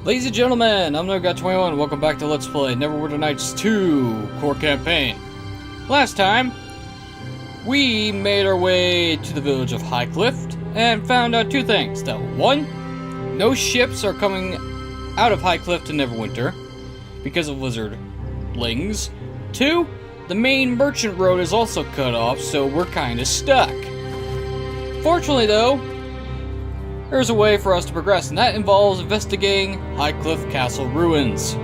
Ladies and gentlemen, I'm NoGuy21. Welcome back to Let's Play Neverwinter Nights 2 Core Campaign. Last time, we made our way to the village of Highcliff and found out two things. That one, no ships are coming out of Highcliff to Neverwinter because of lizardlings. Two, the main merchant road is also cut off, so we're kinda stuck. Fortunately though, there's a way for us to progress, and that involves investigating Highcliff Castle ruins.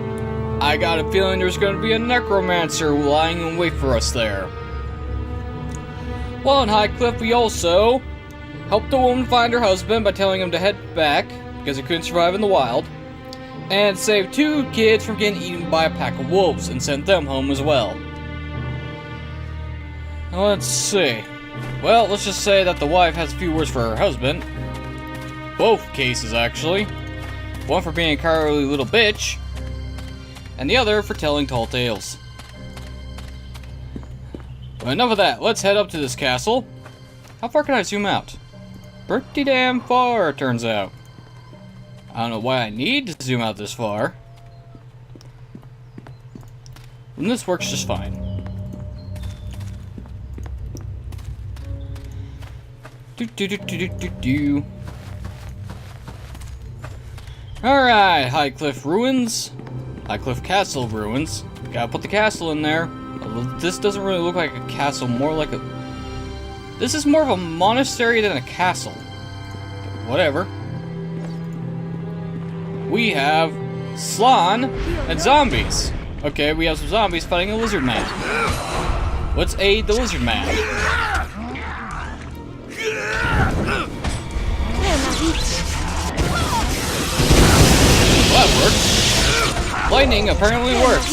I got a feeling there's going to be a necromancer lying in wait for us there. While in Highcliff, we also helped a woman find her husband by telling him to head back, because he couldn't survive in the wild, and saved two kids from getting eaten by a pack of wolves, and sent them home as well. Let's see. Well, let's just say that the wife has a few words for her husband. Both cases, actually. One for being a cowardly little bitch, and the other for telling tall tales. But enough of that. Let's head up to this castle. How far can I zoom out? Pretty damn far, it turns out. I don't know why I need to zoom out this far. And this works just fine. Do. Alright, Highcliff ruins. Highcliff Castle ruins. Gotta put the castle in there. This doesn't really look like a castle, more like a... This is more of a monastery than a castle. Whatever. We have Slan and zombies. Okay, we have some zombies fighting a lizard man. Let's aid the lizard man. Well, that works. Lightning apparently works.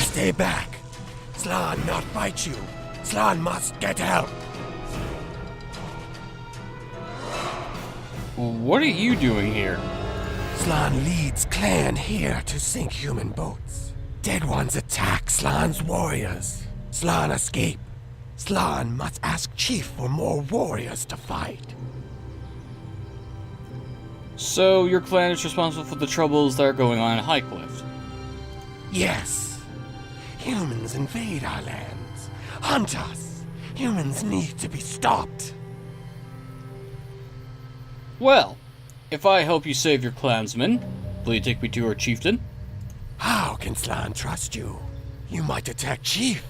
Stay back. Slan not fight you. Slan must get help. What are you doing here? Slan leads clan here to sink human boats. Dead ones attack Slan's warriors. Slan escape. Slan must ask Chief for more warriors to fight. So, your clan is responsible for the troubles that are going on in Highcliff? Yes. Humans invade our lands. Hunt us. Humans need to be stopped. Well, if I help you save your clansmen, will you take me to our chieftain? How can Slan trust you? You might attack Chief.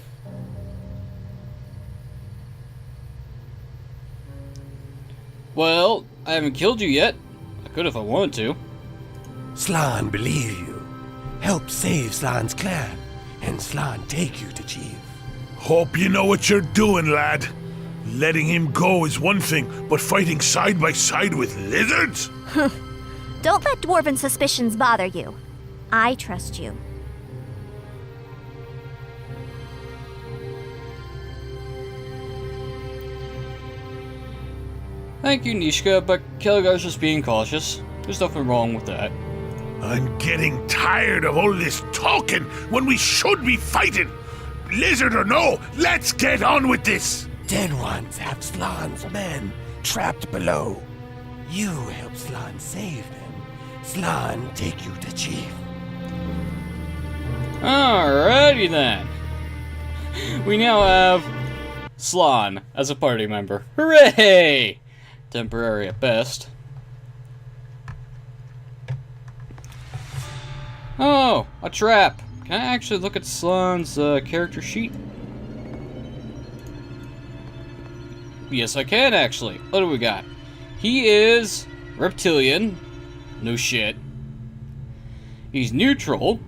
Well, I haven't killed you yet. I could if I wanted to. Slan believe you. Help save Slan's clan, and Slan take you to Chief. Hope you know what you're doing, lad. Letting him go is one thing, but fighting side by side with lizards? Don't let dwarven suspicions bother you. I trust you. Thank you, Nishka, but Kelgar's just being cautious. There's nothing wrong with that. I'm getting tired of all this talking when we should be fighting. Lizard or no, let's get on with this. Dead ones have Slan's men trapped below. You help Slan save them. Slan take you to Chief. Alrighty then. We now have Slan as a party member. Hooray! Temporary at best. Oh, a trap. Can I actually look at Slan's character sheet? Yes, I can actually. What do we got? He is reptilian. No shit. He's neutral.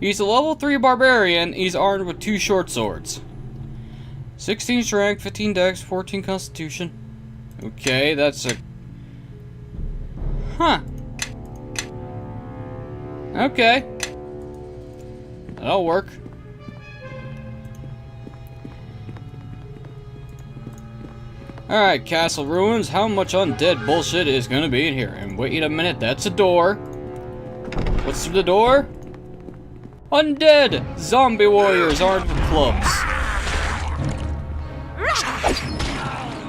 He's a level 3 barbarian. He's armed with 2 short swords. 16 strength, 15 dex, 14 constitution. Okay, that's a... Huh. Okay. That'll work. Alright, castle ruins. How much undead bullshit is gonna be in here? And wait a minute, that's a door. What's through the door? Undead! Zombie warriors armed with clubs.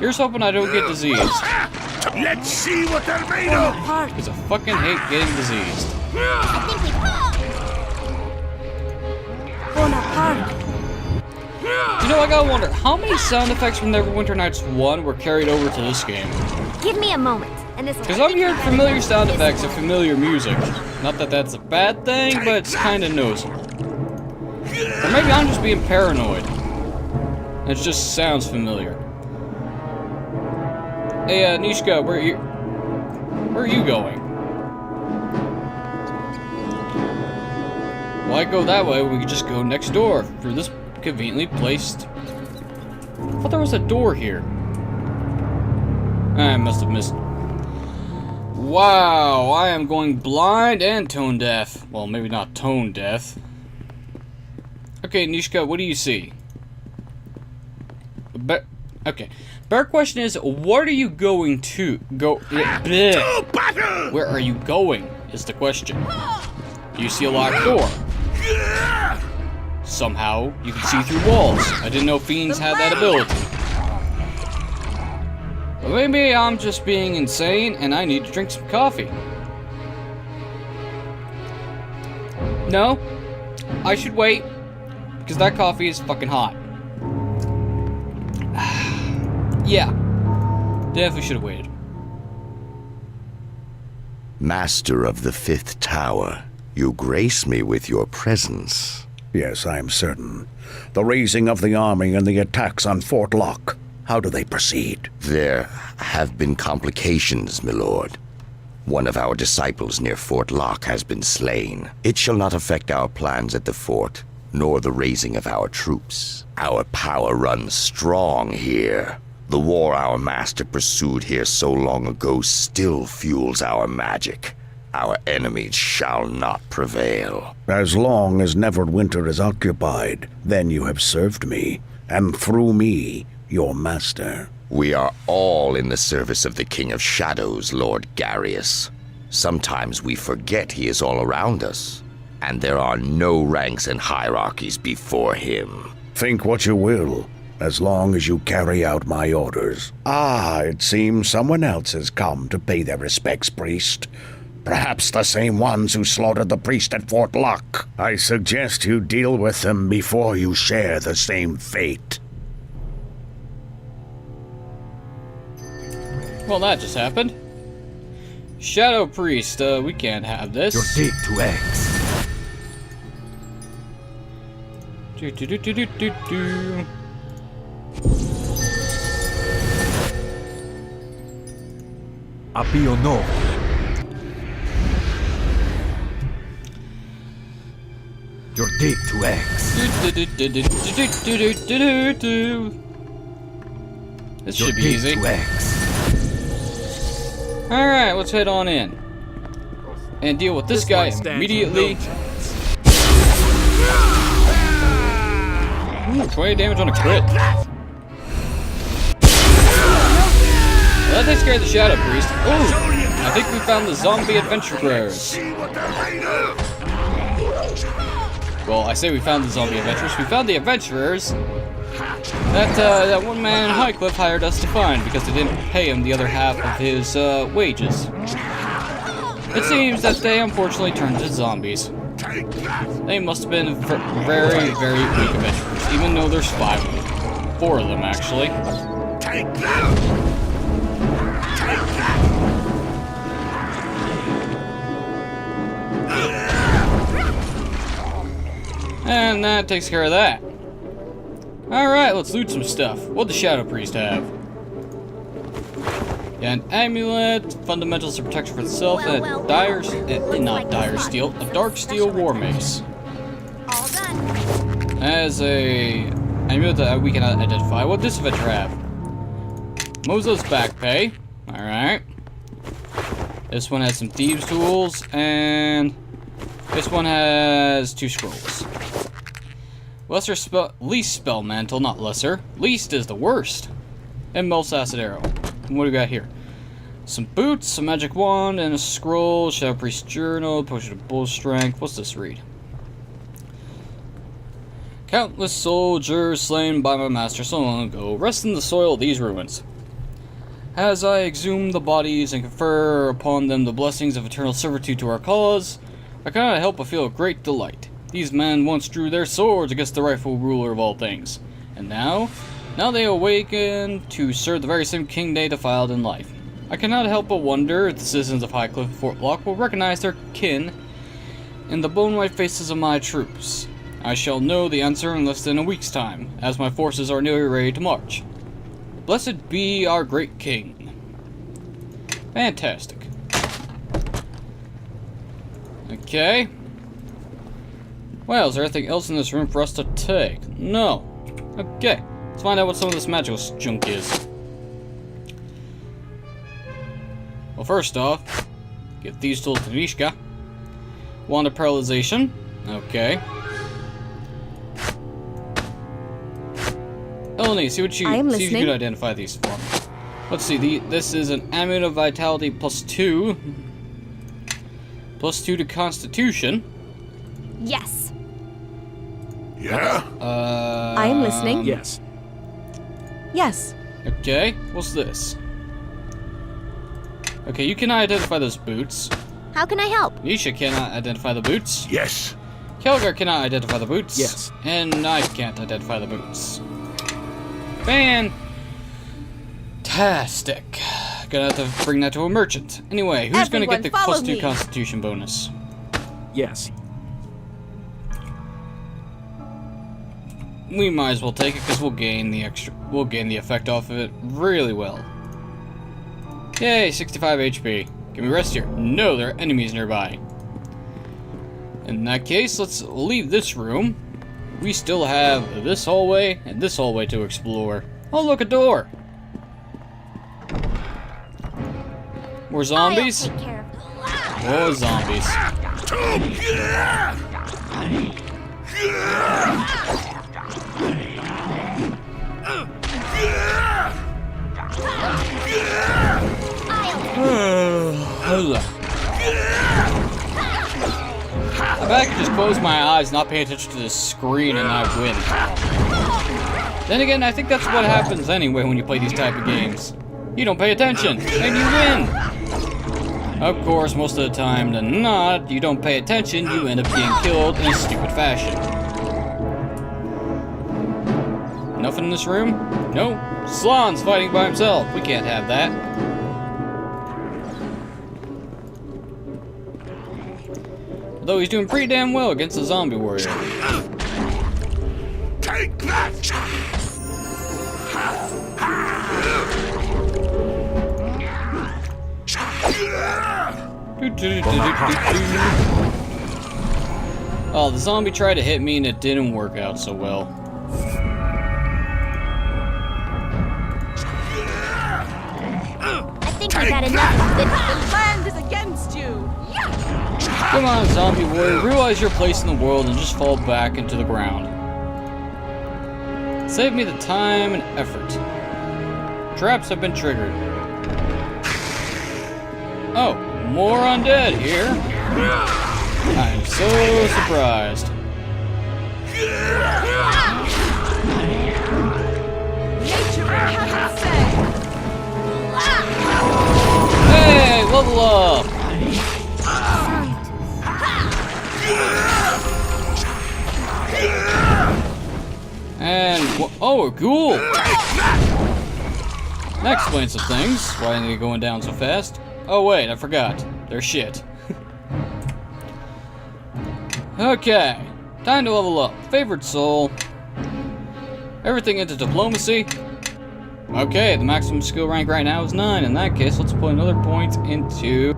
Here's hoping I don't get diseased. Let's see what they're made of! Because I fucking hate getting diseased. You know, I gotta wonder, how many sound effects from Neverwinter Nights 1 were carried over to this game? Give me a moment, and this. Because I'm hearing familiar sound effects and familiar music. Not that that's a bad thing, but it's kind of noticeable. Or maybe I'm just being paranoid. It just sounds familiar. Hey, Nishka, where are you going? Why go that way when we could just go next door through this conveniently placed... I thought there was a door here. I must have missed. Wow, I am going blind and tone deaf. Well, maybe not tone deaf. Okay, Nishka, what do you see? Okay. Better question is, what are you going to go? Bleh. Where are you going? Is the question. Do you see a locked door? Somehow you can see through walls. I didn't know fiends had that ability. But maybe I'm just being insane and I need to drink some coffee. No, I should wait because that coffee is fucking hot. Yeah, definitely should have waited. Master of the Fifth Tower, you grace me with your presence. Yes, I am certain. The raising of the army and the attacks on Fort Locke, how do they proceed? There have been complications, my lord. One of our disciples near Fort Locke has been slain. It shall not affect our plans at the fort, nor the raising of our troops. Our power runs strong here. The war our master pursued here so long ago still fuels our magic. Our enemies shall not prevail. As long as Neverwinter is occupied, then you have served me, and through me, your master. We are all in the service of the King of Shadows, Lord Garius. Sometimes we forget he is all around us, and there are no ranks and hierarchies before him. Think what you will, as long as you carry out my orders. Ah, it seems someone else has come to pay their respects, priest. Perhaps the same ones who slaughtered the priest at Fort Locke. I suggest you deal with them before you share the same fate. Well, that just happened. Shadow Priest, we can't have this. Your date to X. Do. Apio no. Your date to X. This should be easy. To X. Alright, let's head on in. And deal with this guy immediately. Ooh, 20 damage on a crit. Well, that takes care of the Shadow Priest. Ooh, I think we found the zombie adventurers. Well, I say we found the zombie adventurers. We found the adventurers that one man in Highcliff hired us to find because they didn't pay him the other half of his wages. It seems that they unfortunately turned into zombies. They must have been very, very weak adventurers, even though there's 5 of them. 4 of them, actually. Take that! And that takes care of that. Alright, let's loot some stuff. What'd the Shadow Priest have? Yeah, an amulet, fundamentals of protection for itself, and a dark steel war mace. All done. As a amulet that we cannot identify. What does this adventure have? Mozo's back pay. Alright. This one has some thieves' tools, and this one has 2 scrolls. Least spell mantle, not lesser. Least is the worst. And Mel's acid arrow. And what do we got here? Some boots, a magic wand, and a scroll. Shadow Priest journal, potion of bull strength. What's this read? Countless soldiers slain by my master so long ago rest in the soil of these ruins. As I exhume the bodies and confer upon them the blessings of eternal servitude to our cause, I cannot help but feel a great delight. These men once drew their swords against the rightful ruler of all things, and now they awaken to serve the very same king they defiled in life. I cannot help but wonder if the citizens of Highcliff and Fort Locke will recognize their kin in the bone-white faces of my troops. I shall know the answer in less than a week's time, as my forces are nearly ready to march. Blessed be our great king. Fantastic. Okay. Well, is there anything else in this room for us to take? No. Okay. Let's find out what some of this magical junk is. Well, first off, give these tools to Nishka. Wand of Paralyzation. Okay. Eleni, see what you see if you can identify these for me. Let's see. This is an Amulet of Vitality +2. +2 to Constitution. Yes. Yeah? I am listening. Yes. Yes. Okay. What's this? Okay, you cannot identify those boots. How can I help? Nisha cannot identify the boots. Yes. Kelgar cannot identify the boots. Yes. And I can't identify the boots. Fantastic. Gonna have to bring that to a merchant. Anyway, who's gonna get the Everyone follow +2 me. Constitution bonus? Yes. We might as well take it because we'll gain the effect off of it really well. Yay, 65 HP. Can we rest here? No, there are enemies nearby. In that case, let's leave this room. We still have this hallway and this hallway to explore. Oh, look, a door! More zombies? I'll take care of them. More zombies. I bet I could just close my eyes, not pay attention to the screen, and I win. Then again, I think that's what happens anyway when you play these type of games. You don't pay attention, and you win! Of course, most of the time than not, you don't pay attention, you end up getting killed in a stupid fashion. Nothing in this room? No. Slan's fighting by himself. We can't have that. Though he's doing pretty damn well against the zombie warrior. Take that! Oh, the zombie tried to hit me and it didn't work out so well. I think we've had enough of this. The land is against you. Come on, zombie warrior, realize your place in the world and just fall back into the ground. Save me the time and effort. Traps have been triggered. Oh, more undead here. I'm so surprised. Nature will have its say. Hey, level up! And, oh, a ghoul! That explains some things. Why are they going down so fast? Oh wait, I forgot. They're shit. Okay, time to level up. Favorite soul. Everything into diplomacy. Okay, the maximum skill rank right now is 9. In that case, let's put another point into...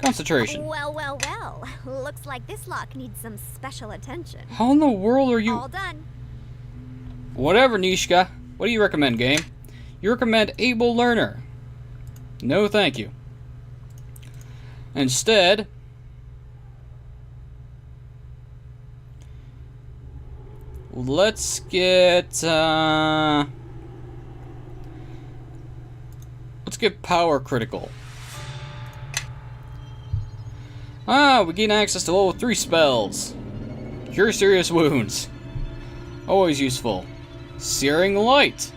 concentration. Well, well, well. Looks like this lock needs some special attention. How in the world are you... All done. Whatever, Nishka. What do you recommend, game? You recommend Able Learner. No, thank you. Instead... let's get, let's get Power Critical. Ah, we gain access to level 3 spells. Cure serious wounds. Always useful. Searing Light.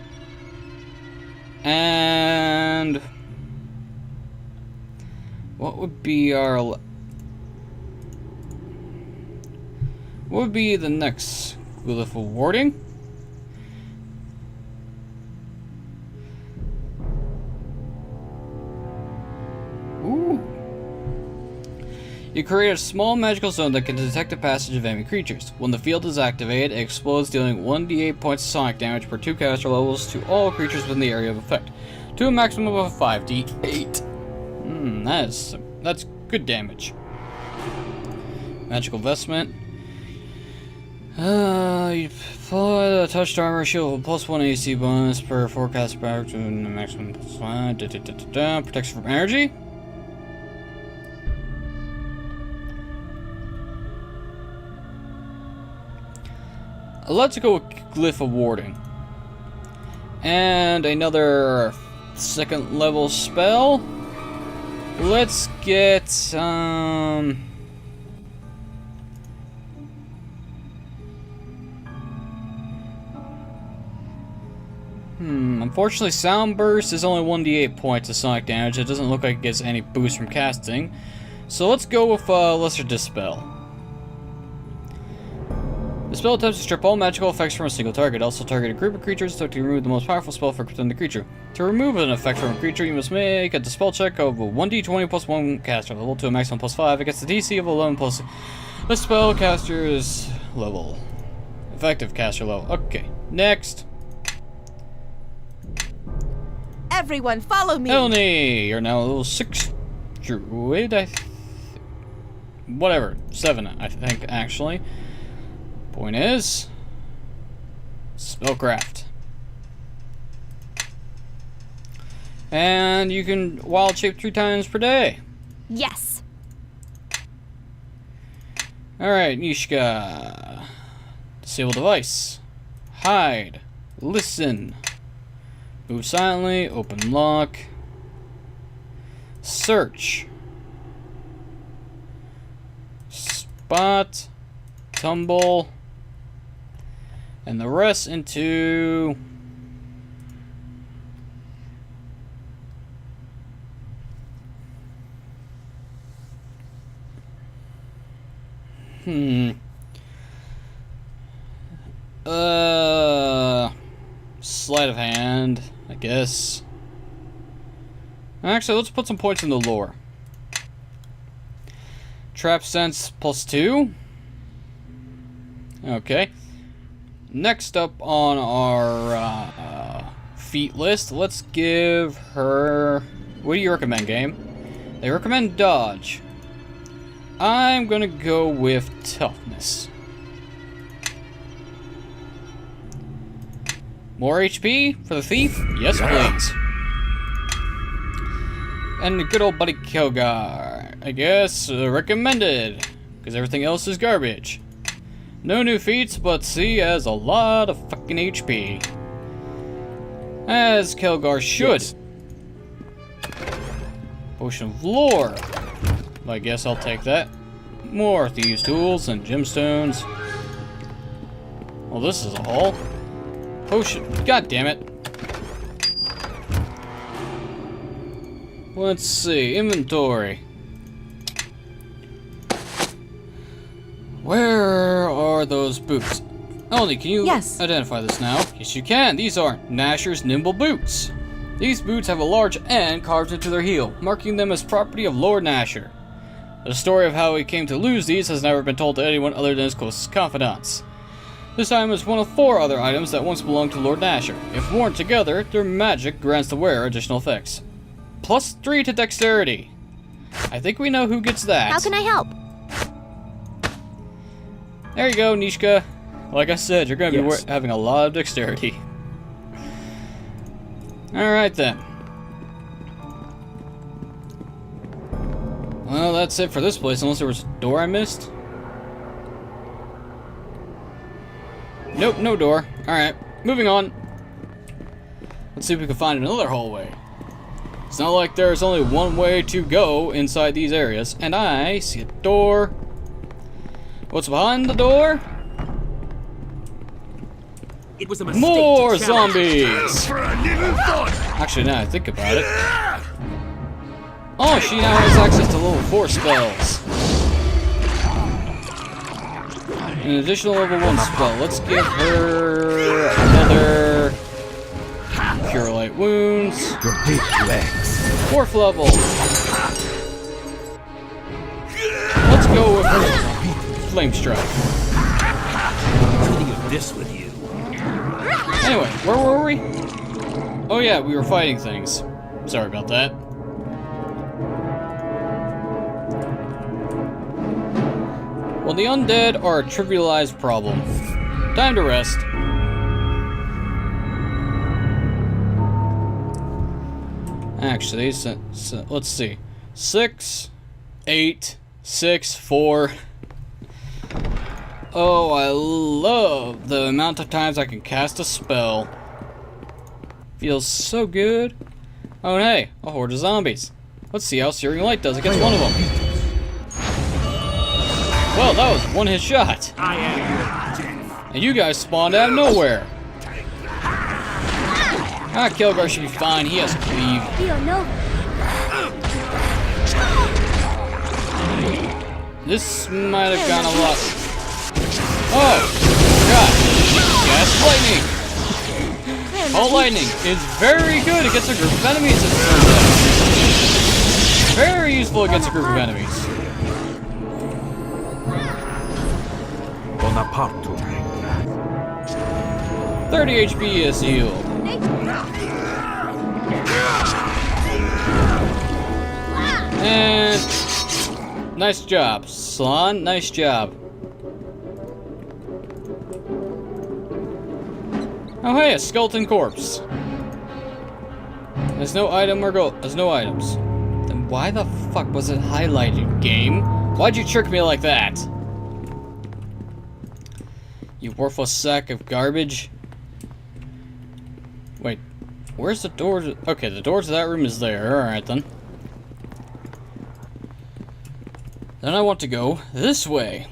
And what would be our... what would be the next glyph of warding? Ooh. You create a small magical zone that can detect the passage of enemy creatures. When the field is activated, it explodes, dealing 1d8 points of sonic damage per 2 caster levels to all creatures within the area of effect, to a maximum of 5d8. That's good damage. Magical vestment. You follow the touched armor shield with +1 AC bonus per forecast power to the maximum +1. Protection from energy. Let's go with Glyph of Warding. And another second level spell. Let's get unfortunately, Sound Burst is only 1d8 points of sonic damage. It doesn't look like it gets any boost from casting. So let's go with Lesser Dispel. The spell attempts to strip all magical effects from a single target. Also target a group of creatures to remove the most powerful spell effect within the creature. To remove an effect from a creature, you must make a dispel check of a 1d20 plus 1 caster level to a maximum +5 against the DC of 11 plus the spell caster's level. Effective caster level. Okay, next. Everyone, follow me. Elni, you're now a level 6 druid. Whatever, 7, I think, actually. Point is, spellcraft. And you can wild shape 3 times per day. Yes. Alright, Nishka. Disable device. Hide. Listen. Move silently. Open lock. Search. Spot. Tumble. And the rest into... Sleight of hand, I guess. Actually, let's put some points in the lore. Trap sense +2. Okay. Next up on our feat list, let's give her... what do you recommend, game? They recommend dodge. I'm gonna go with toughness. More HP for the thief? Yes, please. And the good old buddy Kilgar. I guess recommended, because everything else is garbage. No new feats, but C has a lot of fucking HP. As Kilgar should. Yes. Potion of Lore. I guess I'll take that. More thieves' tools and gemstones. Well, this is a haul. Potion. God damn it. Let's see. Inventory. Where are those boots? Elodie, can you identify this now? Yes, you can. These are Nasher's Nimble Boots. These boots have a large N carved into their heel, marking them as property of Lord Nasher. The story of how he came to lose these has never been told to anyone other than his closest confidants. This item is one of 4 other items that once belonged to Lord Nasher. If worn together, their magic grants the wearer additional effects. +3 to dexterity. I think we know who gets that. How can I help? There you go, Nishka. Like I said, you're going to be having a lot of dexterity. Alright then. Well, that's it for this place, unless there was a door I missed. Nope, no door. Alright, moving on. Let's see if we can find another hallway. It's not like there's only one way to go inside these areas. And I see a door. What's behind the door? It was a mistake. More to challenge. zombies! For a little fun. Actually, now I think about it. Oh, she now has access to level 4 spells. An additional level 1 spell. Let's give her another Cure Light Wounds. Your big legs. 4th level. Let's go with Flame Strike. Leave this with you. Anyway, where were we? Oh yeah, we were fighting things. Sorry about that. Well, the undead are a trivialized problem. Time to rest. Actually, let's see. 6, 8, 6, 4. Oh, I love the amount of times I can cast a spell. Feels so good. Oh, and hey, a horde of zombies. Let's see how Searing Light does against one of them. Well, that was one hit shot. I am your death. And you guys spawned out of nowhere. Ah, Kilgar should be fine. He has cleave. This might have gone a lot. Oh, God. Gas lightning. All lightning is very good against a group of enemies, it turns out. Very useful against a group of enemies. Bonaparte. 30 HP is healed. And nice job, Slan. Nice job. Oh hey, a skeleton corpse. There's no item or gold. There's no items. Then why the fuck was it highlighted, game? Why'd you trick me like that? You worthless sack of garbage. Wait, where's the door to... Okay, the door to that room is there. Alright then. Then I want to go this way.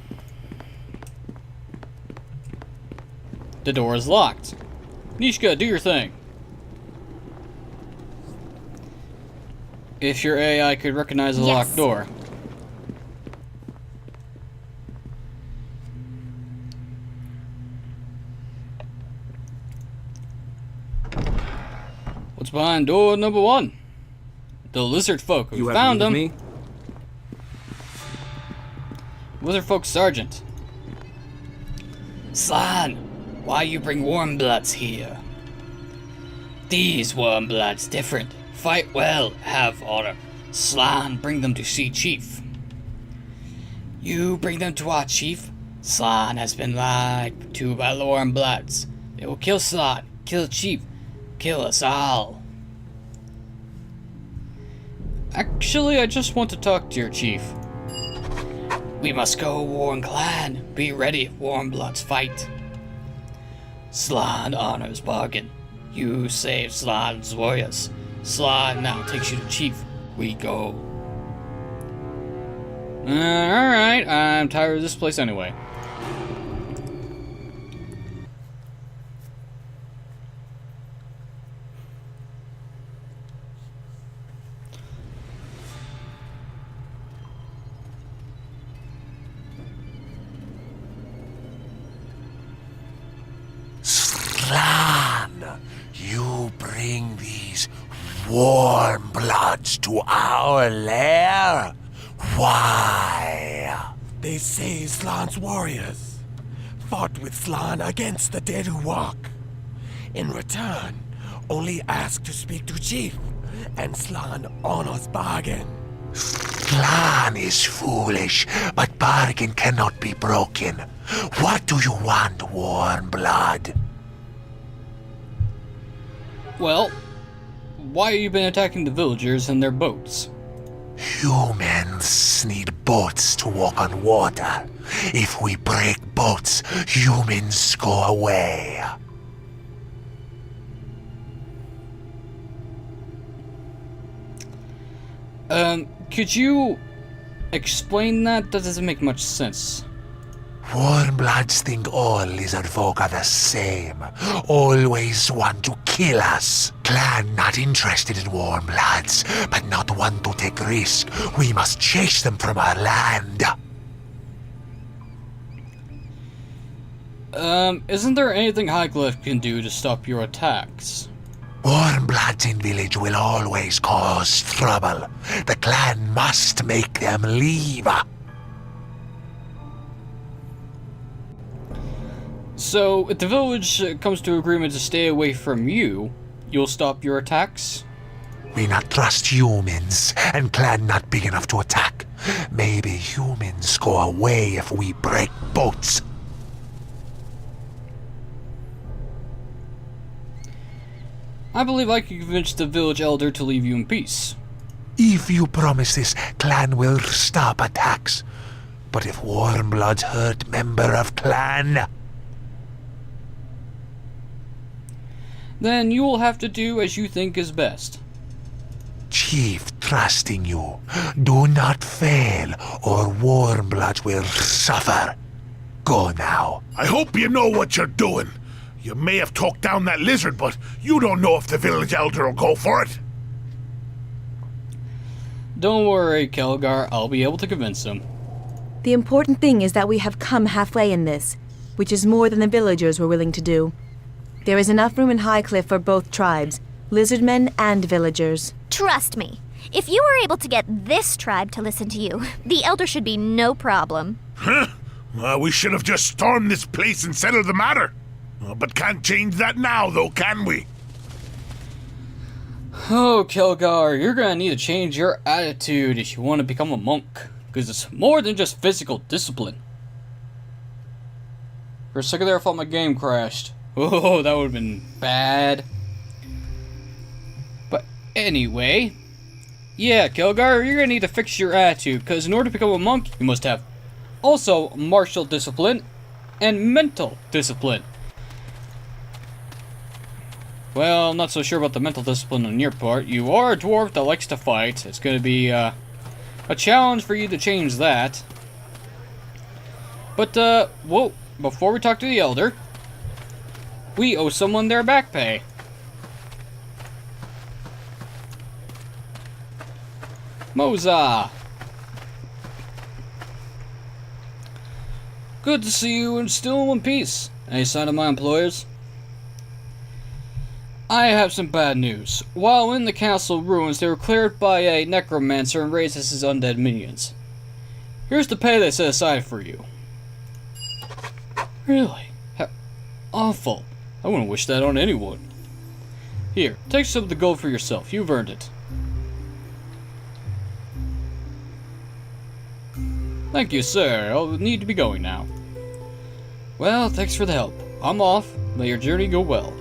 The door is locked. Nishka, do your thing. If your AI could recognize a locked door. What's behind door number 1? The lizard folk. We found them. Me? Lizard folk sergeant. Slan, why you bring warm bloods here? These warm bloods different. Fight well, have honor. Slan, bring them to see chief. You bring them to our chief? Slan has been lied to by the warm bloods. They will kill Slan, kill chief, kill us all. Actually, I just want to talk to your chief. We must go, Warren Clan. Be ready if warm bloods fight. Slan honors bargain. You save Slan's warriors. Slan now takes you to chief. We go. Alright, I'm tired of this place anyway. Slan, you bring these warm bloods to our lair? Why? They say Slan's warriors fought with Slan against the dead who walk. In return, only ask to speak to Chief, and Slan honors bargain. Slan is foolish, but bargain cannot be broken. What do you want, warm blood? Well, why have you been attacking the villagers and their boats? Humans need boats to walk on water. If we break boats, humans go away. Could you explain that? That doesn't make much sense. Warmbloods think all lizard folk are the same. Always want to kill us. Clan not interested in warmbloods, but not one to take risk. We must chase them from our land. Isn't there anything Highcliff can do to stop your attacks? Warmbloods in village will always cause trouble. The clan must make them leave. So, if the village comes to agreement to stay away from you, you'll stop your attacks? We not trust humans, and clan not big enough to attack. Maybe humans go away if we break boats. I believe I can convince the village elder to leave you in peace. If you promise this, clan will stop attacks. But if Warmbloods hurt member of clan, then you will have to do as you think is best. Chief trusting you, do not fail or Warmbloods will suffer. Go now. I hope you know what you're doing. You may have talked down that lizard, but you don't know if the village elder will go for it. Don't worry, Kelgar, I'll be able to convince him. The important thing is that we have come halfway in this, which is more than the villagers were willing to do. There is enough room in Highcliff for both tribes, lizardmen and villagers. Trust me, if you were able to get this tribe to listen to you, the elder should be no problem. Huh? We should have just stormed this place and settled the matter. But can't change that now, though, can we? Oh, Kelgar, you're gonna need to change your attitude if you want to become a monk, because it's more than just physical discipline. For a second there, I thought my game crashed. Oh, that would have been bad. But anyway, yeah, Kelgar, you're gonna need to fix your attitude, because in order to become a monk, you must have also martial discipline and mental discipline. Well, I'm not so sure about the mental discipline on your part. You are a dwarf that likes to fight. It's going to be a challenge for you to change that. But, whoa, before we talk to the elder, we owe someone their back pay. Moza! Good to see you and still in one piece. Any sign of my employers? I have some bad news. While in the castle ruins, they were cleared by a necromancer and raised as his undead minions. Here's the pay they set aside for you. Really? How awful. I wouldn't wish that on anyone. Here, take some of the gold for yourself. You've earned it. Thank you, sir. I'll need to be going now. Well, thanks for the help. I'm off. May your journey go well.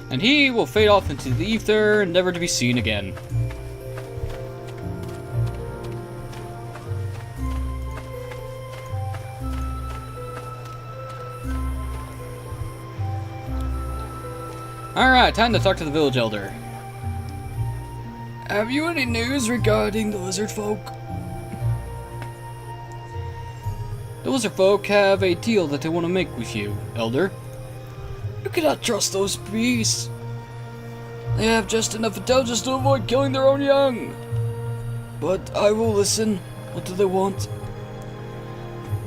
And he will fade off into the ether, never to be seen again. Alright, time to talk to the village elder. Have you any news regarding the lizard folk? The lizard folk have a deal that they want to make with you, elder. You cannot trust those beasts. They have just enough intelligence to avoid killing their own young. But I will listen. What do they want?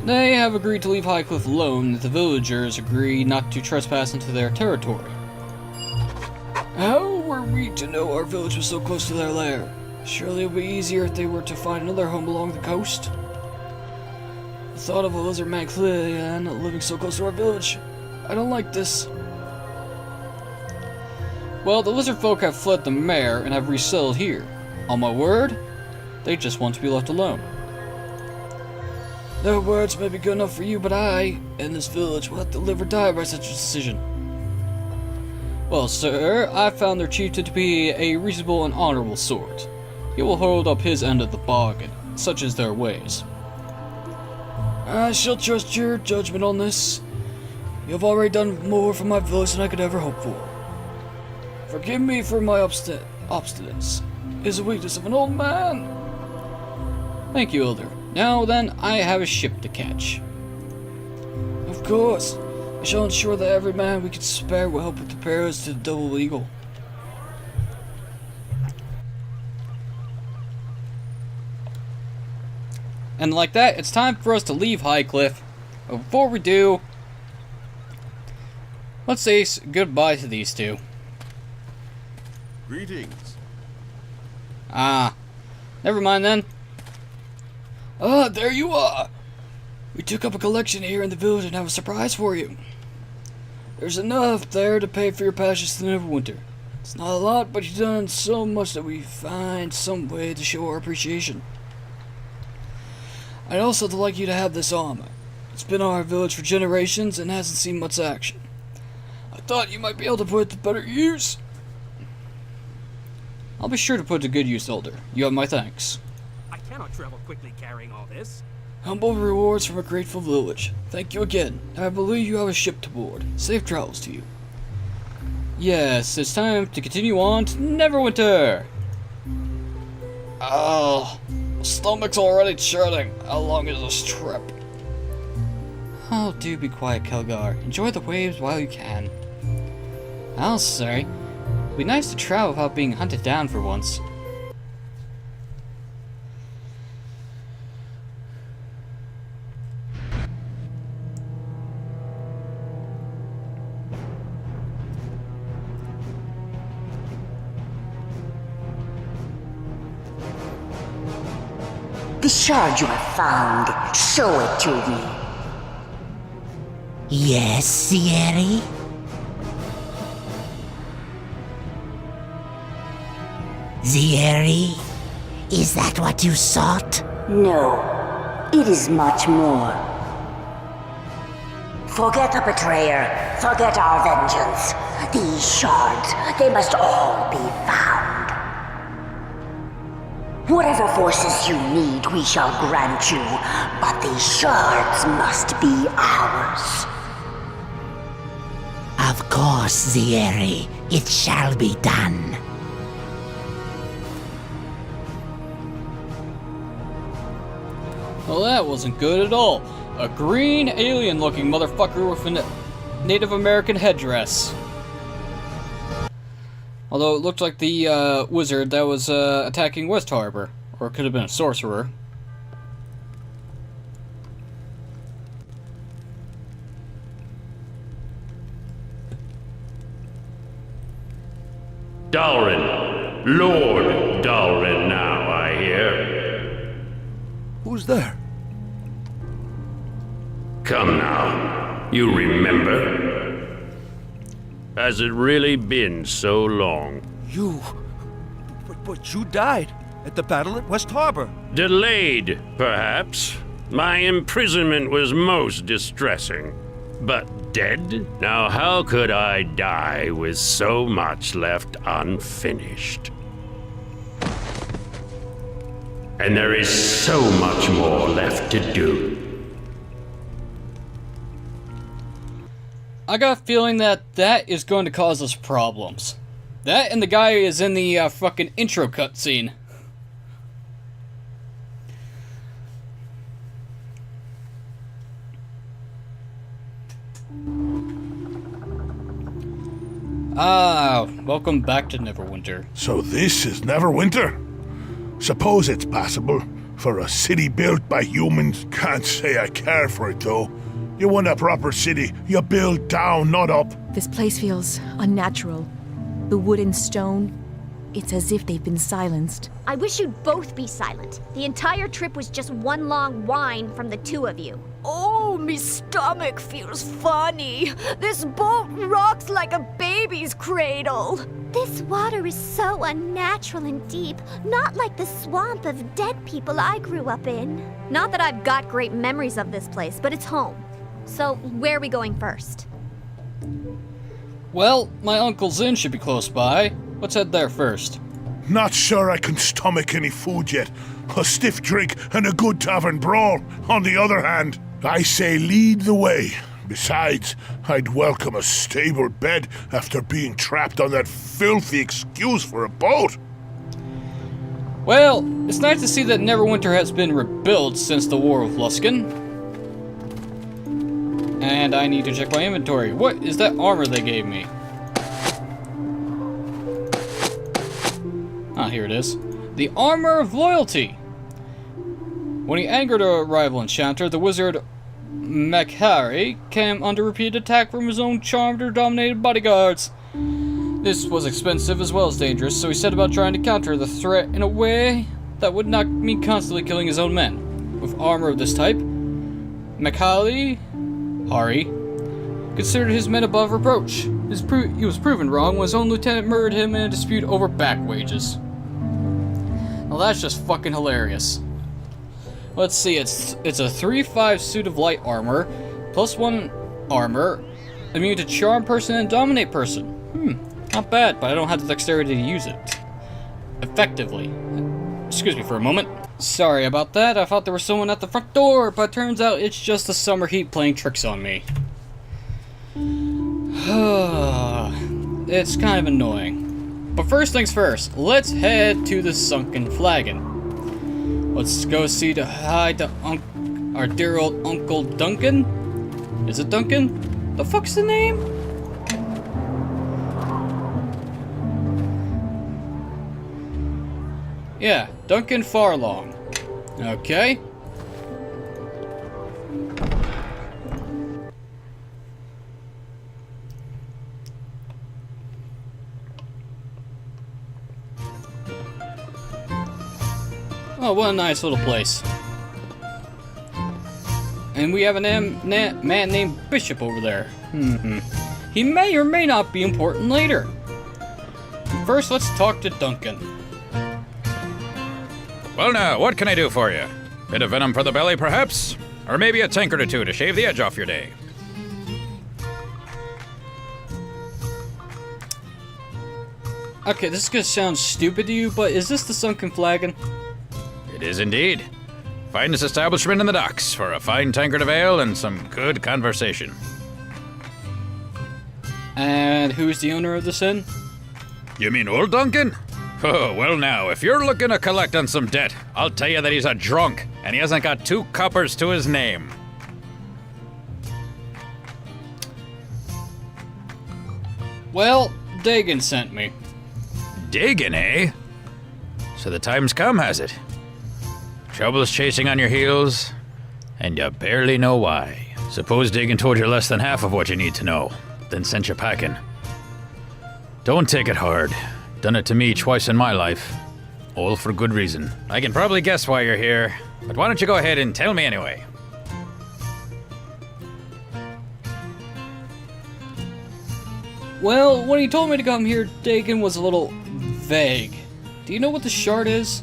They have agreed to leave Highcliff alone if the villagers agree not to trespass into their territory. How were we to know our village was so close to their lair? Surely it would be easier if they were to find another home along the coast. The thought of a lizard man clan living so close to our village. I don't like this. Well, the lizard folk have fled the mare and have resettled here. On my word, they just want to be left alone. Their words may be good enough for you, but I, and this village, will have to live or die by such a decision. Well, sir, I found their chieftain to be a reasonable and honorable sort. He will hold up his end of the bargain, such as their ways. I shall trust your judgment on this. You have already done more for my village than I could ever hope for. Forgive me for my obstinance. It is the weakness of an old man. Thank you, elder. Now then, I have a ship to catch. Of course. I shall ensure that every man we can spare will help with the repairs to the Double Eagle. And like that, it's time for us to leave Highcliff. But before we do, let's say goodbye to these two. Greetings. Ah, never mind then. Ah, there you are! We took up a collection here in the village and have a surprise for you. There's enough there to pay for your passage to Neverwinter. It's not a lot, but you've done so much that we find some way to show our appreciation. I'd also like you to have this armor. It's been on our village for generations and hasn't seen much action. I thought you might be able to put it to better use. I'll be sure to put it to good use, Elder. You have my thanks. I cannot travel quickly carrying all this. Humble rewards from a grateful village. Thank you again. I believe you have a ship to board. Safe travels to you. Yes, it's time to continue on to Neverwinter. Oh, my stomach's already churning. How long is this trip? Oh, do be quiet, Kelgar. Enjoy the waves while you can. I'll say, it'd be nice to travel without being hunted down for once. The shard you have found, show it to me. Yes, Sierra? Sierra? Is that what you sought? No, it is much more. Forget the betrayer, forget our vengeance. These shards, they must all be found. Whatever forces you need, we shall grant you, but these shards must be ours. Of course, Sierra, it shall be done. Well, that wasn't good at all. A green alien-looking motherfucker with a Native American headdress. Although it looked like the wizard that was attacking West Harbor. Or it could have been a sorcerer. Dalrin. Lord Dalrin now, I hear. Who's there? Come now. You remember? Has it really been so long? You... But you died at the battle at West Harbor. Delayed, perhaps. My imprisonment was most distressing. But dead? Now how could I die with so much left unfinished? And there is so much more left to do. I got a feeling that is going to cause us problems. That and the guy is in the fucking intro cutscene. Ah, welcome back to Neverwinter. So this is Neverwinter? Suppose it's possible for a city built by humans. Can't say I care for it though. You want a proper city, you build down, not up. This place feels unnatural. The wood and stone, it's as if they've been silenced. I wish you'd both be silent. The entire trip was just one long whine from the two of you. Oh, me stomach feels funny. This boat rocks like a baby's cradle. This water is so unnatural and deep, not like the swamp of dead people I grew up in. Not that I've got great memories of this place, but it's home. So, where are we going first? Well, my uncle's inn should be close by. Let's head there first. Not sure I can stomach any food yet. A stiff drink and a good tavern brawl, on the other hand. I say lead the way. Besides, I'd welcome a stable bed after being trapped on that filthy excuse for a boat. Well, it's nice to see that Neverwinter has been rebuilt since the War of Luskan. And I need to check my inventory. What is that armor they gave me? Ah, here it is. The Armor of Loyalty. When he angered a rival enchanter, the wizard Makhari came under repeated attack from his own charmed or dominated bodyguards. This was expensive as well as dangerous, so he set about trying to counter the threat in a way that would not mean constantly killing his own men. With armor of this type, Makhari considered his men above reproach. He was proven wrong when his own lieutenant murdered him in a dispute over back wages. Well, that's just fucking hilarious. Let's see, it's a 3/5 suit of light armor, +1 armor, immune to charm person and dominate person. Not bad, but I don't have the dexterity to use it effectively. Excuse me for a moment. Sorry about that, I thought there was someone at the front door, but turns out it's just the summer heat playing tricks on me. It's kind of annoying. But first things first, let's head to the Sunken Flagon. Let's go see to hide our dear old Uncle Duncan. Is it Duncan? The fuck's the name? Yeah, Duncan Farlong. Okay. Oh, what a nice little place. And we have a man named Bishop over there. He may or may not be important later. First, let's talk to Duncan. Well now, what can I do for you? Bit of venom for the belly, perhaps? Or maybe a tankard or two to shave the edge off your day? Okay, this is gonna sound stupid to you, but is this the Sunken Flagon? It is indeed. Finest establishment in the docks for a fine tankard of ale and some good conversation. And who's the owner of this inn? You mean old Duncan? Oh, well now, if you're looking to collect on some debt, I'll tell you that he's a drunk, and he hasn't got 2 coppers to his name. Well, Dagon sent me. Dagon, eh? So the time's come, has it? Trouble's chasing on your heels, and you barely know why. Suppose Dagon told you less than half of what you need to know, then sent you packing. Don't take it hard. Done it to me twice in my life. All for good reason. I can probably guess why you're here, but why don't you go ahead and tell me anyway? Well, when he told me to come here, Dagon was a little vague. Do you know what the shard is?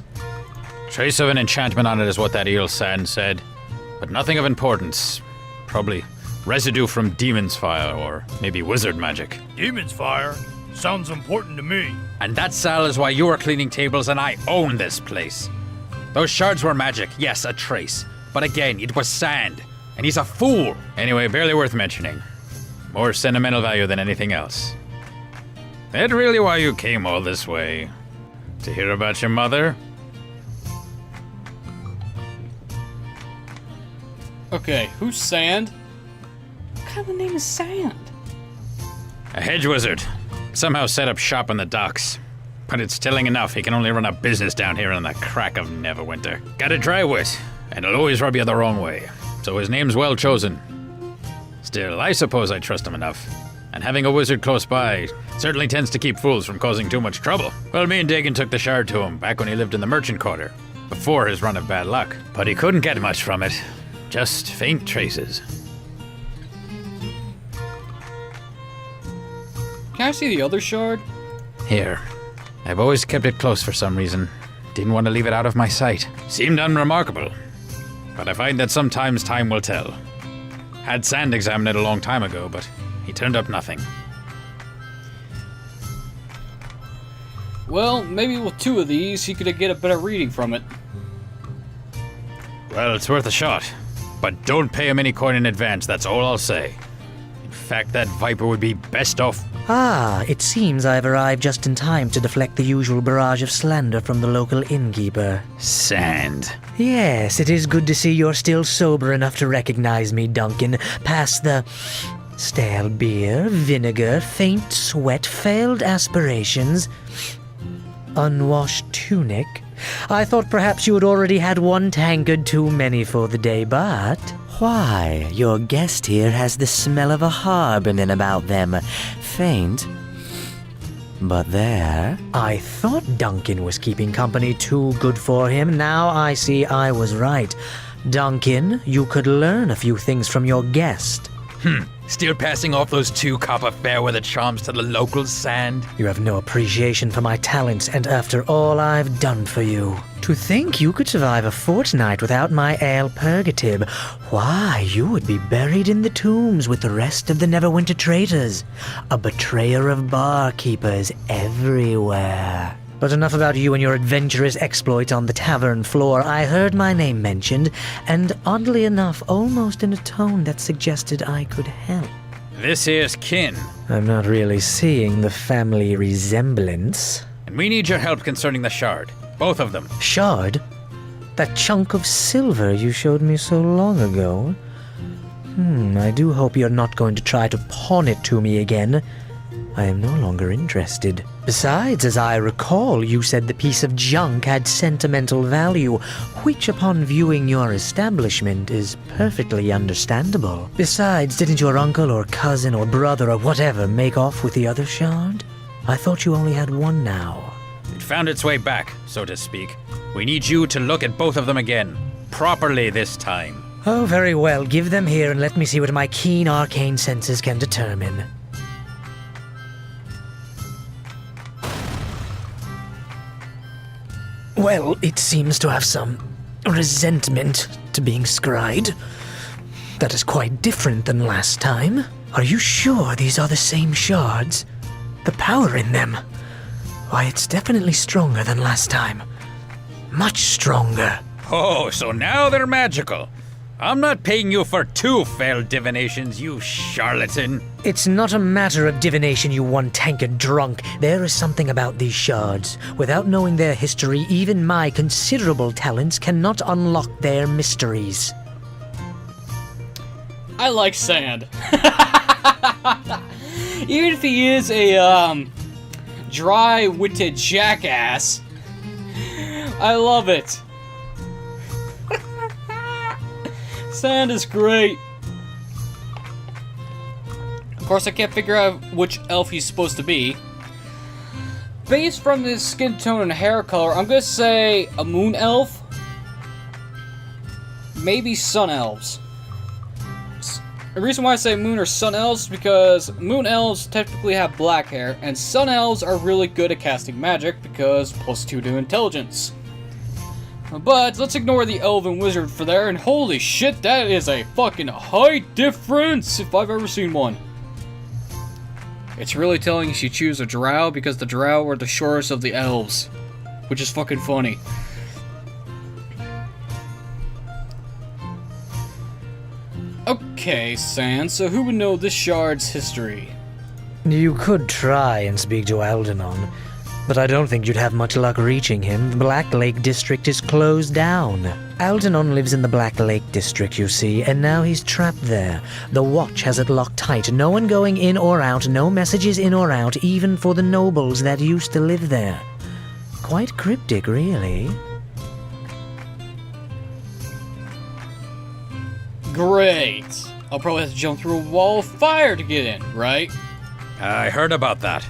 Trace of an enchantment on it is what that eel sand said, but nothing of importance. Probably residue from demon's fire, or maybe wizard magic. Demon's fire? Sounds important to me. And that, Sal, is why you are cleaning tables and I own this place. Those shards were magic, yes, a trace. But again, it was sand. And he's a fool. Anyway, barely worth mentioning. More sentimental value than anything else. That really why you came all this way? To hear about your mother? Okay, who's Sand? What kind of name is Sand? A hedge wizard. Somehow set up shop on the docks. But it's telling enough he can only run a business down here in the crack of Neverwinter. Got a dry wit, and he'll always rub you the wrong way. So his name's well chosen. Still, I suppose I trust him enough. And having a wizard close by certainly tends to keep fools from causing too much trouble. Well, me and Dagon took the shard to him back when he lived in the merchant quarter, before his run of bad luck. But he couldn't get much from it. Just faint traces. Can I see the other shard? Here. I've always kept it close for some reason. Didn't want to leave it out of my sight. Seemed unremarkable. But I find that sometimes time will tell. Had Sand examine it a long time ago, but he turned up nothing. Well, maybe with 2 of these, he could get a better reading from it. Well, it's worth a shot. But don't pay him any coin in advance, that's all I'll say. In fact that Viper would be best off. Ah, it seems I've arrived just in time to deflect the usual barrage of slander from the local innkeeper. Sand. Yes, it is good to see you're still sober enough to recognize me, Duncan. Past the stale beer, vinegar, faint sweat, failed aspirations, unwashed tunic. I thought perhaps you had already had one tankard too many for the day, but why, your guest here has the smell of a harbin about them. Faint, but there. I thought Duncan was keeping company too good for him. Now I see I was right. Duncan, you could learn a few things from your guest. Still passing off those 2 copper fairweather charms to the local Sand? You have no appreciation for my talents, and after all I've done for you. To think you could survive a fortnight without my ale purgative. Why, you would be buried in the tombs with the rest of the Neverwinter traitors. A betrayer of barkeepers everywhere. But enough about you and your adventurous exploits on the tavern floor. I heard my name mentioned, and oddly enough, almost in a tone that suggested I could help. This here's Kin, I'm not really seeing the family resemblance. and we need your help concerning the shard. Both of them. Shard? That chunk of silver you showed me so long ago? I do hope you're not going to try to pawn it to me again. I am no longer interested. Besides, as I recall, you said the piece of junk had sentimental value, which upon viewing your establishment is perfectly understandable. Besides, didn't your uncle or cousin or brother or whatever make off with the other shard? I thought you only had one now. It found its way back, so to speak. We need you to look at both of them again. Properly this time. Oh, very well. Give them here and let me see what my keen arcane senses can determine. Well, it seems to have some resentment to being scryed. That is quite different than last time. Are you sure these are the same shards? The power in them? Why, it's definitely stronger than last time. Much stronger. Oh, so now they're magical. I'm not paying you for 2 failed divinations, you charlatan. It's not a matter of divination, you one-tankard drunk. There is something about these shards. Without knowing their history, even my considerable talents cannot unlock their mysteries. I like Sand. Even if he is a, dry-witted jackass, I love it. Sand is great. Of course, I can't figure out which elf he's supposed to be. Based from his skin tone and hair color, I'm gonna say a moon elf. Maybe sun elves. The reason why I say moon or sun elves is because moon elves typically have black hair, and sun elves are really good at casting magic because +2 to intelligence. But let's ignore the elven wizard for there, and holy shit, that is a fucking height difference if I've ever seen one. It's really telling you should choose a drow because the drow are the shortest of the elves, which is fucking funny. Okay, Sand, so who would know this shard's history? You could try and speak to Aldenon, but I don't think you'd have much luck reaching him. The Black Lake District is closed down. Aldenon lives in the Black Lake District, you see, and now he's trapped there. The Watch has it locked tight. No one going in or out, no messages in or out, even for the nobles that used to live there. Quite cryptic, really. Great! I'll probably have to jump through a wall of fire to get in, right? I heard about that.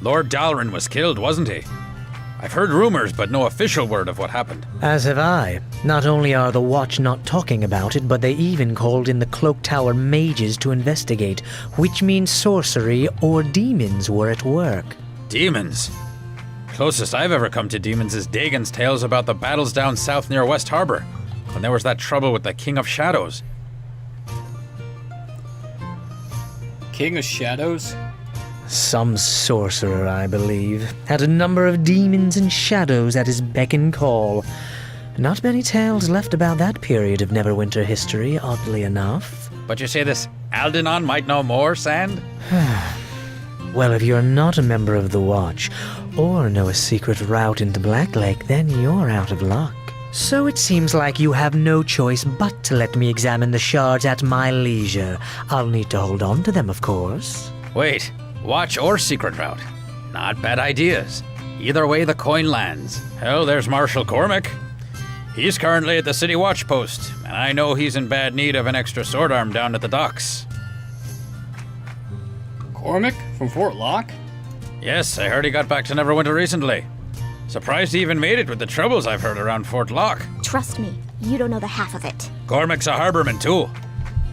Lord Dalrin was killed, wasn't he? I've heard rumors, but no official word of what happened. As have I. Not only are the Watch not talking about it, but they even called in the Cloak Tower mages to investigate, which means sorcery or demons were at work. Demons? Closest I've ever come to demons is Dagon's tales about the battles down south near West Harbor, when there was that trouble with the King of Shadows. King of Shadows? Some sorcerer, I believe, had a number of demons and shadows at his beck and call. Not many tales left about that period of Neverwinter history, oddly enough. But you say this Aldenon might know more, Sand? Well, if you're not a member of the Watch, or know a secret route into Black Lake, then you're out of luck. So it seems like you have no choice but to let me examine the shards at my leisure. I'll need to hold on to them, of course. Wait, Watch or secret route? Not bad ideas. Either way, the coin lands. Hell, there's Marshal Cormac. He's currently at the City Watch Post, and I know he's in bad need of an extra sword arm down at the docks. Cormac from Fort Locke? Yes, I heard he got back to Neverwinter recently. Surprised he even made it with the troubles I've heard around Fort Locke. Trust me, you don't know the half of it. Cormac's a harborman too.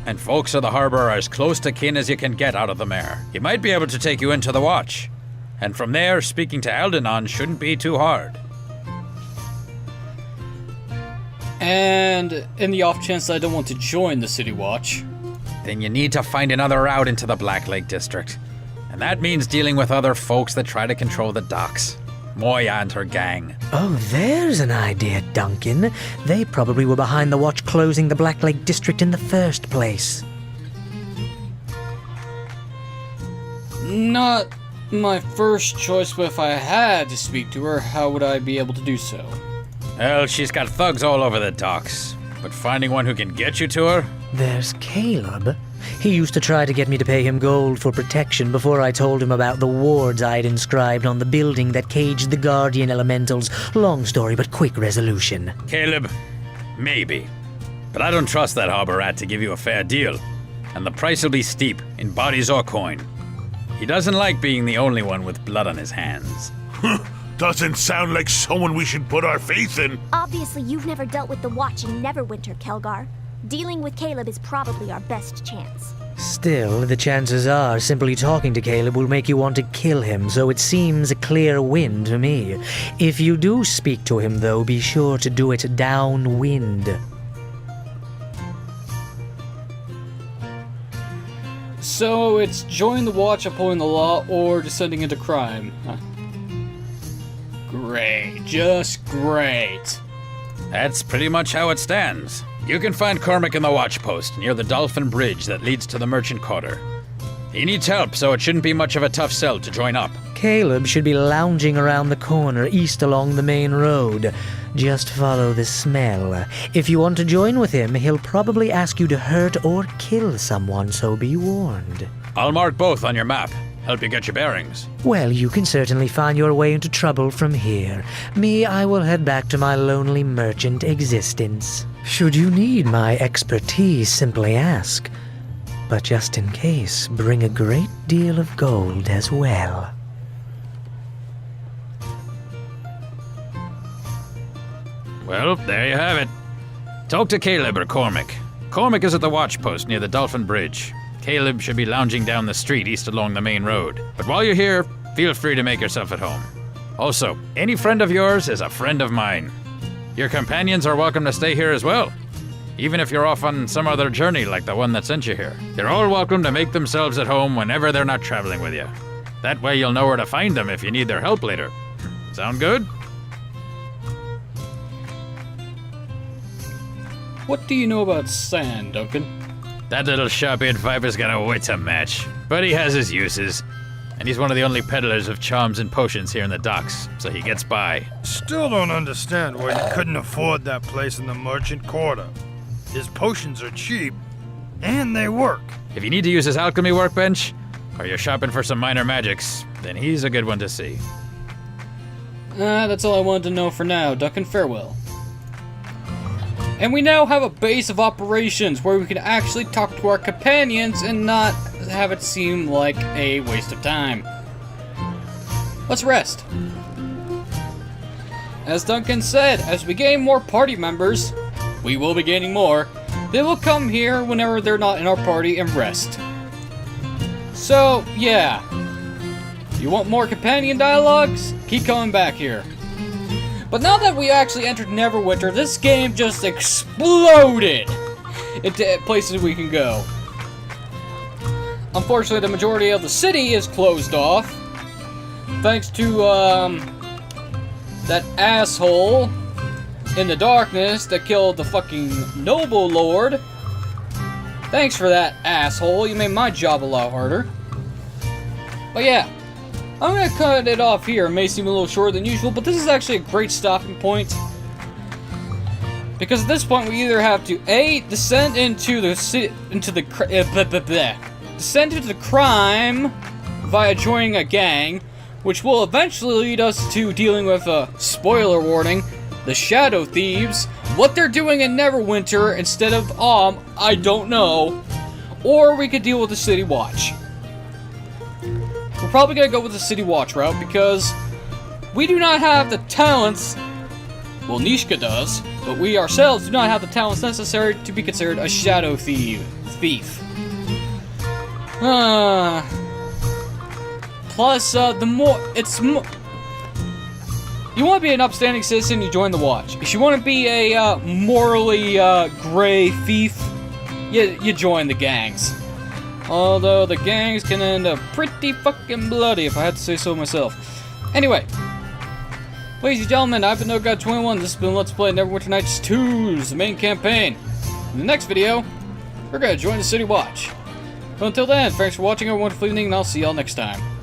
And folks of the harbor are as close to kin as you can get out of the mare. He might be able to take you into the Watch. And from there, speaking to Aldenon shouldn't be too hard. And in the off chance that I don't want to join the City Watch, then you need to find another route into the Black Lake District. And that means dealing with other folks that try to control the docks. Moya and her gang. Oh, there's an idea, Duncan. They probably were behind the Watch closing the Black Lake District in the first place. not my first choice, but if I had to speak to her, how would I be able to do so? Well, she's got thugs all over the docks, but finding one who can get you to her? There's Caleb. He used to try to get me to pay him gold for protection before I told him about the wards I'd inscribed on the building that caged the Guardian Elementals. Long story, but quick resolution. Caleb, maybe. But I don't trust that harbor rat to give you a fair deal. And the price will be steep, in bodies or coin. He doesn't like being the only one with blood on his hands. Doesn't sound like someone we should put our faith in. Obviously, you've never dealt with the Watch in Neverwinter, Kelgar. Dealing with Caleb is probably our best chance. Still, the chances are simply talking to Caleb will make you want to kill him, so it seems a clear win to me. If you do speak to him, though, be sure to do it downwind. So it's join the Watch upholding the law or descending into crime. Huh. Great, just great. That's pretty much how it stands. You can find Cormac in the watch post near the Dolphin Bridge that leads to the Merchant Quarter. He needs help, so it shouldn't be much of a tough sell to join up. Caleb should be lounging around the corner east along the main road. Just follow the smell. If you want to join with him, he'll probably ask you to hurt or kill someone, so be warned. I'll mark both on your map. Help you get your bearings. Well, you can certainly find your way into trouble from here. Me, I will head back to my lonely merchant existence. Should you need my expertise, simply ask. But just in case, bring a great deal of gold as well. Well, there you have it. Talk to Caleb or Cormac. Cormac is at the watch post near the Dolphin Bridge. Caleb should be lounging down the street east along the main road. But while you're here, feel free to make yourself at home. Also, any friend of yours is a friend of mine. Your companions are welcome to stay here as well, even if you're off on some other journey like the one that sent you here. They're all welcome to make themselves at home whenever they're not traveling with you. That way you'll know where to find them if you need their help later. Sound good? What do you know about sand, Duncan? That little sharp-eared viper's got a wit to match, but he has his uses. And he's one of the only peddlers of charms and potions here in the docks, so he gets by. Still don't understand why you couldn't afford that place in the Merchant Quarter. His potions are cheap, and they work. If you need to use his alchemy workbench, or you're shopping for some minor magics, then he's a good one to see. That's all I wanted to know for now, Duncan. Farewell. And we now have a base of operations where we can actually talk to our companions and not have it seem like a waste of time. Let's rest. As Duncan said, as we gain more party members, we will be gaining more. They will come here whenever they're not in our party and rest. So, yeah. You want more companion dialogues? Keep coming back here. But now that we actually entered Neverwinter, this game just exploded into places we can go. Unfortunately, the majority of the city is closed off, thanks to that asshole in the darkness that killed the fucking noble lord. Thanks for that, asshole. You made my job a lot harder. But yeah, I'm gonna cut it off here. It may seem a little shorter than usual, but this is actually a great stopping point. Because at this point, we either have to A, descend into the descend into the crime via joining a gang, which will eventually lead us to dealing with a spoiler warning, the Shadow Thieves, what they're doing in Neverwinter instead of I don't know, or we could deal with the City Watch. We're probably gonna go with the City Watch route because we do not have the talents. Well, Nishka does, but we ourselves do not have the talents necessary to be considered a shadow thief. Plus, the more it's more. You want to be an upstanding citizen, you join the Watch. If you want to be a morally gray thief, you join the gangs. Although the gangs can end up pretty fucking bloody, if I had to say so myself. Anyway. Ladies and gentlemen, I've been NoGod21. This has been Let's Play Neverwinter Nights 2's the main campaign. In the next video, we're going to join the City Watch. But until then, thanks for watching, have a wonderful evening, and I'll see y'all next time.